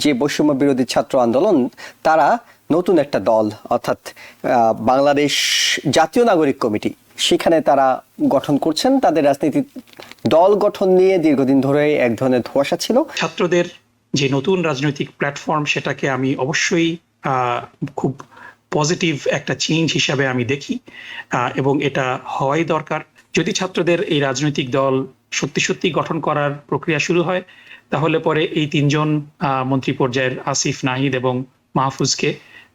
যে বৈষম্য বিরোধী ছাত্র আন্দোলন তারা নতুন একটা দল অর্থাৎ বাংলাদেশ জাতীয় নাগরিক কমিটি সেখানে তারা গঠন করছেন। তাদের রাজনীতি দল গঠন নিয়ে দীর্ঘদিন ধরে এক ধরনের ধোঁয়াশা ছিল। ছাত্রদের যে নতুন রাজনৈতিক প্ল্যাটফর্ম সেটাকে আমি অবশ্যই খুব পজিটিভ একটা চেঞ্জ হিসাবে আমি দেখি এবং এটা হওয়াই দরকার। যদি ছাত্রদের এই রাজনৈতিক দল সত্যি সত্যি গঠন করার প্রক্রিয়া শুরু হয় তাহলে পরে এই তিনজন মন্ত্রী পর্যায়ের আসিফ, নাহিদ এবং মাহফুজকে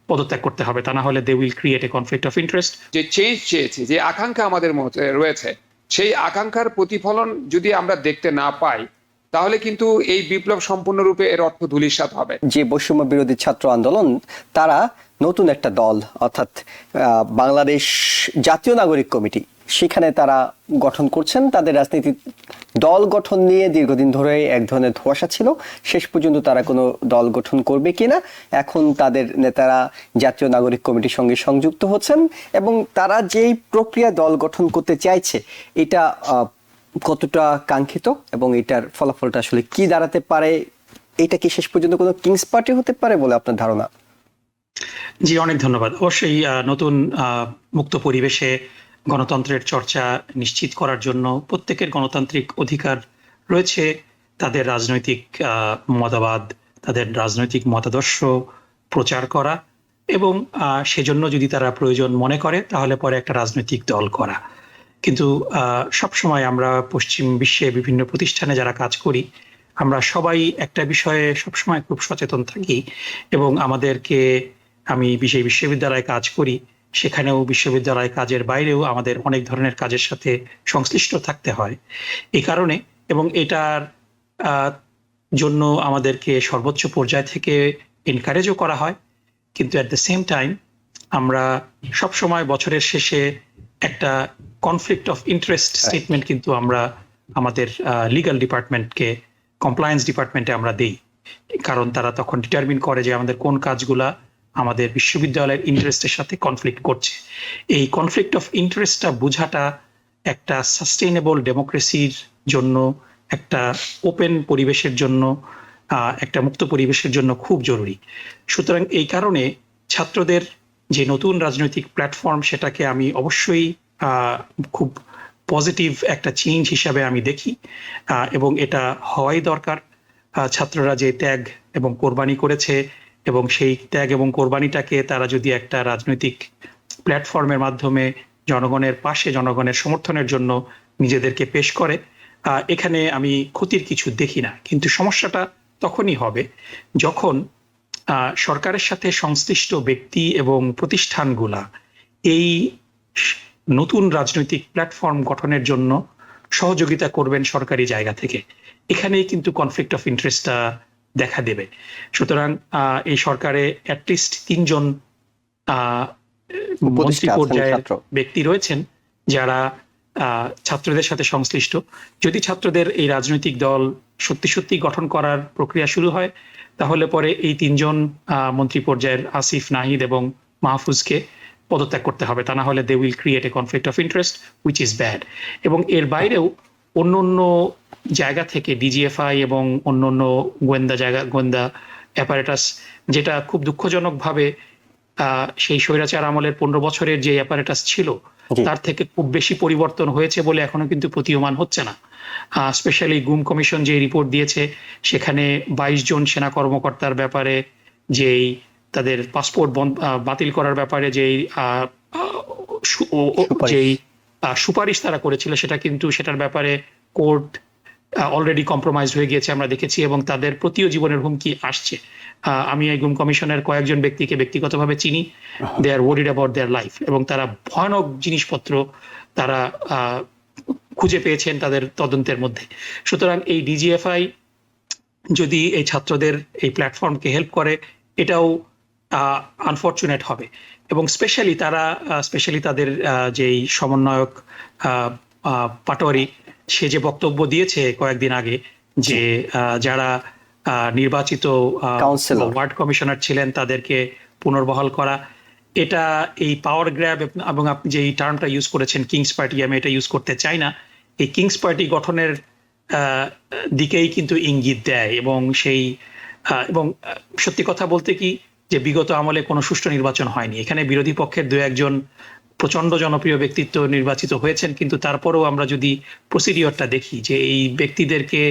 পদত্যাগ করতে হবে, তা না হলে they will create a conflict of interest. যে চেঞ্জ চেয়েছি, যে আকাঙ্ক্ষা আমাদের মধ্যে রয়েছে, সেই আকাঙ্ক্ষার প্রতিফলন যদি আমরা দেখতে না পাই তাহলে কিন্তু এই বিপ্লব সম্পূর্ণরূপে এর অর্থ ধূলিসাৎ হবে। যে বৈষম্য বিরোধী ছাত্র আন্দোলন তারা নতুন একটা দল অর্থাৎ বাংলাদেশ জাতীয় নাগরিক কমিটি সেখানে তারা গঠন করছেন। তাদের রাজনীতি দল গঠন নিয়ে দীর্ঘদিন ধরে এক ধরনের ধোঁয়াশা ছিল। শেষ পর্যন্ত তারা কোনো দল গঠন করবে কিনা, এখন তাদের নেতারা জাতীয় নাগরিক কমিটির সঙ্গে সংযুক্ত হচ্ছেন এবং তারা যেই প্রক্রিয়া দল গঠন করতে চাইছে এটা কতটা কাঙ্ক্ষিত এবং এটার ফলাফলটা আসলে কি দাঁড়াতে পারে, এটা কি শেষ পর্যন্ত কোনো কিংস পার্টি হতে পারে বলে আপনার ধারণা? জি, অনেক ধন্যবাদ। অবশ্যই নতুন মুক্ত পরিবেশে গণতন্ত্রের চর্চা নিশ্চিত করার জন্য প্রত্যেকের গণতান্ত্রিক অধিকার রয়েছে তাদের রাজনৈতিক মতবাদ, তাদের রাজনৈতিক মতাদর্শ প্রচার করা এবং সেজন্য যদি তারা প্রয়োজন মনে করে তাহলে পরে একটা রাজনৈতিক দল করা। কিন্তু সবসময় আমরা পশ্চিম বিশ্বে বিভিন্ন প্রতিষ্ঠানে যারা কাজ করি আমরা সবাই একটা বিষয়ে সবসময় খুব সচেতন থাকি এবং আমাদেরকে, আমি বিশ্ববিদ্যালয়ে কাজ করি, সেখানেও বিশ্ববিদ্যালয় কাজের বাইরেও আমাদের অনেক ধরনের কাজের সাথে সংশ্লিষ্ট থাকতে হয়। এই কারণে এবং এটার জন্য আমাদেরকে সর্বোচ্চ পর্যায় থেকে এনকারেজও করা হয়, কিন্তু অ্যাট দ্য সেম টাইম আমরা সবসময় বছরের শেষে একটা কনফ্লিক্ট অফ ইন্টারেস্ট স্টেটমেন্ট কিন্তু আমরা আমাদের লিগ্যাল ডিপার্টমেন্টকে, কমপ্লায়েন্স ডিপার্টমেন্টে আমরা দেই, কারণ তারা তখন ডিটারমিন করে যে আমাদের কোন কাজগুলা আমাদের বিশ্ববিদ্যালয়ের ইন্টারেস্টের সাথে কনফ্লিক্ট করছে। এই কনফ্লিক্ট অফ ইন্টারেস্টটা বোঝাটা একটা সাস্টেইনেবল ডেমোক্রেসির জন্য, একটা ওপেন পরিবেশের জন্য, একটা মুক্ত পরিবেশের জন্য খুব জরুরি। সুতরাং এই কারণে ছাত্রদের যে নতুন রাজনৈতিক প্ল্যাটফর্ম সেটাকে আমি অবশ্যই খুব পজিটিভ একটা চেঞ্জ হিসাবে আমি দেখি এবং এটা হওয়াই দরকার। ছাত্ররা যে ত্যাগ এবং কোরবানি করেছে এবং সেই ত্যাগ এবং কোরবানিটাকে তারা যদি একটা রাজনৈতিক প্ল্যাটফর্মের মাধ্যমে জনগণের পাশে, জনগণের সমর্থনের জন্য নিজেদেরকে পেশ করে, এখানে আমি ক্ষতির কিছু দেখি না। কিন্তু সমস্যাটা তখনই হবে যখন সরকারের সাথে সংশ্লিষ্ট ব্যক্তি এবং প্রতিষ্ঠানগুলা এই নতুন রাজনৈতিক প্ল্যাটফর্ম গঠনের জন্য সহযোগিতা করবেন সরকারি জায়গা থেকে। এখানেই কিন্তু কনফ্লিক্ট অফ ইন্টারেস্টটা দেখা দেবে। সুতরাং এই সরকারে অ্যাটলিস্ট তিনজন মন্ত্রী পর্যায়ের ব্যক্তি রয়েছেন যারা ছাত্রদের সাথে সংশ্লিষ্ট। যদি ছাত্রদের এই রাজনৈতিক দল সত্যি সত্যি গঠন করার প্রক্রিয়া শুরু হয় তাহলে পরে এই তিনজন মন্ত্রী পর্যায়ের আসিফ, নাহিদ এবং মাহফুজকে পদত্যাগ করতে হবে, তা না হলে they will create a conflict of interest which is bad. এবং এর বাইরেও অন্য অন্য জায়গা থেকে ডিজিএফআই এবং অন্য অন্য গোয়েন্দা অ্যাপারেটাস, যেটা খুব দুঃখজনকভাবে সেই স্বৈরাচার আমলের 15 বছরের যে অ্যাপারেটাস ছিল তার থেকে খুব বেশি পরিবর্তন হয়েছে বলে এখনো কিন্তু প্রতীয়মান হচ্ছে না। স্পেশালি গুম কমিশন যে রিপোর্ট দিয়েছে সেখানে 22 জন সেনা কর্মকর্তার ব্যাপারে যেই তাদের পাসপোর্ট বাতিল করার ব্যাপারে যেই সুপারিশ তারা করেছিল সেটার ব্যাপারে কোর্ট অলরেডি কম্প্রোমাইজ হয়ে গিয়েছে আমরা দেখেছি এবং তাদের প্রতিও জীবনের হুমকি আসছে। আমি এই গুম কমিশনের কয়েকজন ব্যক্তিকে ব্যক্তিগতভাবে চিনি, দে আর ওয়ারিড অ্যাবাউট দেয়ার লাইফ এবং তারা ভয়ানক জিনিসপত্র তারা খুঁজে পেয়েছেন তাদের তদন্তের মধ্যে। সুতরাং এই ডিজিএফআই যদি এই ছাত্রদের এই প্ল্যাটফর্মকে হেল্প করে এটাও আনফর্চুনেট হবে এবং স্পেশালি তাদের যেই সমন্বয়ক পাটোয়ারি, সে যে বক্তব্য দিয়েছে কয়েকদিন আগে যে যারা নির্বাচিত ওয়ার্ড কমিশনার ছিলেন তাদেরকে পুনর্বহাল করা, এটা এই পাওয়ার গ্র্যাব এবং আপনি যে এই টার্মটা ইউজ করেছেন কিংস পার্টি, আমি এটা ইউজ করতে চাই না, এই কিংস পার্টি গঠনের দিকেই কিন্তু ইঙ্গিত দেয় এবং সেই এবং সত্যি কথা বলতে কি যে বিগত আমলে কোনো সুষ্ঠু নির্বাচন হয়নি, এখানে বিরোধী পক্ষের দু একজন প্রচন্ড জনপ্রিয় ব্যক্তিত্ব নির্বাচিত হয়েছেন, কিন্তু তারপরেও আমরা যদি প্রসিডিওরটা দেখি যে এই ব্যক্তিদেরকে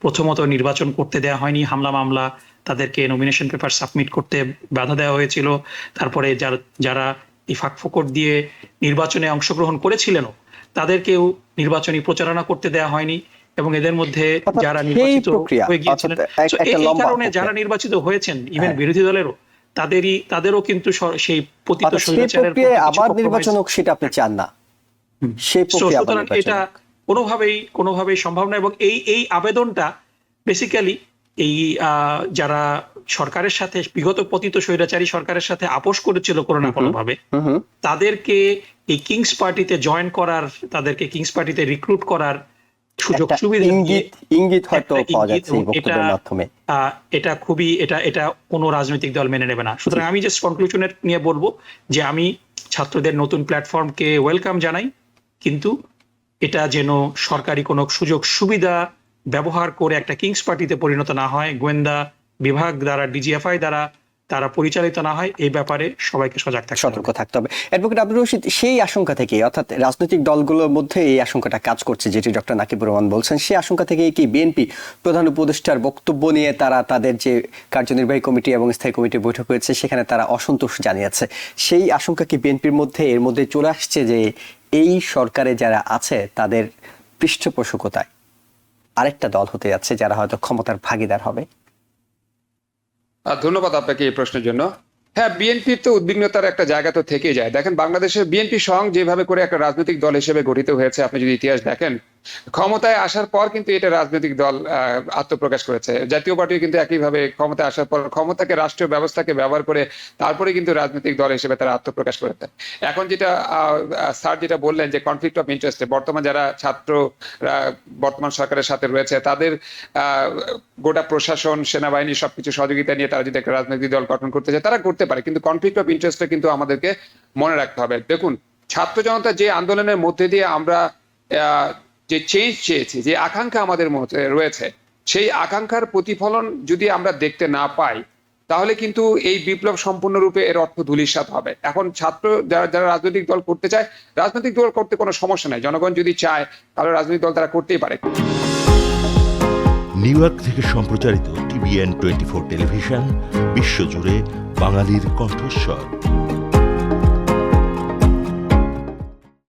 প্রথমত নির্বাচন করতে দেওয়া হয়নি, হামলা মামলা, তাদেরকে নমিনেশন পেপার সাবমিট করতে বাধা দেওয়া হয়েছিল, তারপরে যারা এই ফাঁকফোকর দিয়ে নির্বাচনে অংশগ্রহণ করেছিলেন তাদেরকেও নির্বাচনী প্রচারণা করতে দেওয়া হয়নি, এবং এদের মধ্যে যারা নির্বাচিত হয়ে গিয়েছিলেন, এই কারণে যারা নির্বাচিত হয়েছেন ইভেন বিরোধী দলেরও তাদেরও কিন্তু সেই পতিত স্বৈরাচারের আবার নির্বাচন হোক সেটা আপনি চান না, সেই প্রক্রিয়া সুতরাং এটা কোনোভাবেই সম্ভব না। এবং এই আবেদনটা বেসিক্যালি এই যারা সরকারের সাথে বিগত পতিত স্বৈরাচারী সরকারের সাথে আপোষ করেছিল কোনো না কোনো ভাবে, তাদেরকে এই কিংস পার্টিতে জয়েন করার, তাদেরকে কিংস পার্টিতে রিক্রুট করার সুযোগ সুবিধা ইঙ্গিত হয়তো পাওয়া যাচ্ছে এই বক্তব্যের মাধ্যমে। এটা খুবই এটা কোনো রাজনৈতিক দল মেনে নেবে না। সুতরাং আমি জাস্ট কনক্লুশনের নিয়ে বলবো যে আমি ছাত্রদের নতুন প্ল্যাটফর্মকে ওয়েলকাম জানাই, কিন্তু এটা যেন সরকারি কোনো সুযোগ সুবিধা ব্যবহার করে একটা কিংস পার্টিতে পরিণত না হয়, গোয়েন্দা বিভাগ দ্বারা, ডিজিএফআই দ্বারা তারা পরিচালিত না হয়, এই ব্যাপারে সবাইকে সতর্ক থাকতে হবে। অ্যাডভোকেট আব্দুর রশিদ, সেই আশঙ্কা থেকে, অর্থাৎ রাজনৈতিক দলগুলোর মধ্যে এই আশঙ্কাটা কাজ করছে যেটি ডক্টর নাকিবুর রহমান বলছেন, সেই আশঙ্কা থেকে কি বিএনপি প্রধান উপদেষ্টার বক্তব্য নিয়ে তারা তাদের যে কার্যনির্বাহী কমিটি এবং স্থায়ী কমিটির বৈঠক হয়েছে সেখানে তারা অসন্তোষ জানিয়েছে, সেই আশঙ্কা কি বিএনপির মধ্যে এর মধ্যে চলে আসছে যে এই সরকারে যারা আছে তাদের পৃষ্ঠপোষকতায় আরেকটা দল হতে যাচ্ছে যারা হয়তো ক্ষমতার ভাগীদার হবে? ধন্যবাদ আপনাকে এই প্রশ্নের জন্য। হ্যাঁ, বিএনপির তো উদ্বিগ্নতার একটা জায়গা তো থেকেই যায়। দেখেন, বাংলাদেশের বিএনপি সংঘ যেভাবে করে একটা রাজনৈতিক দল হিসেবে গঠিত হয়েছে, আপনি যদি ইতিহাস দেখেন, ক্ষমতায় আসার পর কিন্তু এটা রাজনৈতিক দল আত্মপ্রকাশ করেছে। জাতীয় পার্টি কিন্তু একইভাবে ক্ষমতায় আসার পর ক্ষমতাকে, রাষ্ট্রীয় ব্যবস্থাকে ব্যবহার করে তারপরে কিন্তু রাজনৈতিক দল হিসেবে তারা আত্মপ্রকাশ করেছে। এখন যেটা স্যার যেটা বললেন যে কনফ্লিক্ট অফ ইন্টারেস্টে বর্তমান যারা ছাত্র বর্তমান সরকারের সাথে রয়েছে, তাদের গোটা প্রশাসন, সেনাবাহিনী সবকিছু সহযোগিতা নিয়ে তারা যদি একটা রাজনৈতিক দল গঠন করতে চায় তারা করতে পারে, কিন্তু কনফ্লিক্ট অফ ইন্টারেস্টটা কিন্তু আমাদেরকে মনে রাখতে হবে। দেখুন, ছাত্র জনতা যে আন্দোলনের মধ্যে দিয়ে আমরা যে চেঞ্জ চেয়েছি, যে আকাঙ্ক্ষা আমাদের মধ্যে রয়েছে, সেই আকাঙ্ক্ষার প্রতিফলন যদি আমরা দেখতে না পাই তাহলে কিন্তু এই বিপ্লব সম্পূর্ণরূপে এর অর্থ ধূলিসাৎ হবে। এখন ছাত্র যারা রাজনৈতিক দল করতে চায়, রাজনৈতিক দল করতে কোনো সমস্যা নাই, জনগণ যদি চায় তাহলে রাজনৈতিক দল তারা করতেই পারে। নিউ ইয়র্ক থেকে সম্প্রচারিত TVN 24 টেলিভিশন বিশ্বজুড়ে বাঙালির কণ্ঠস্বর।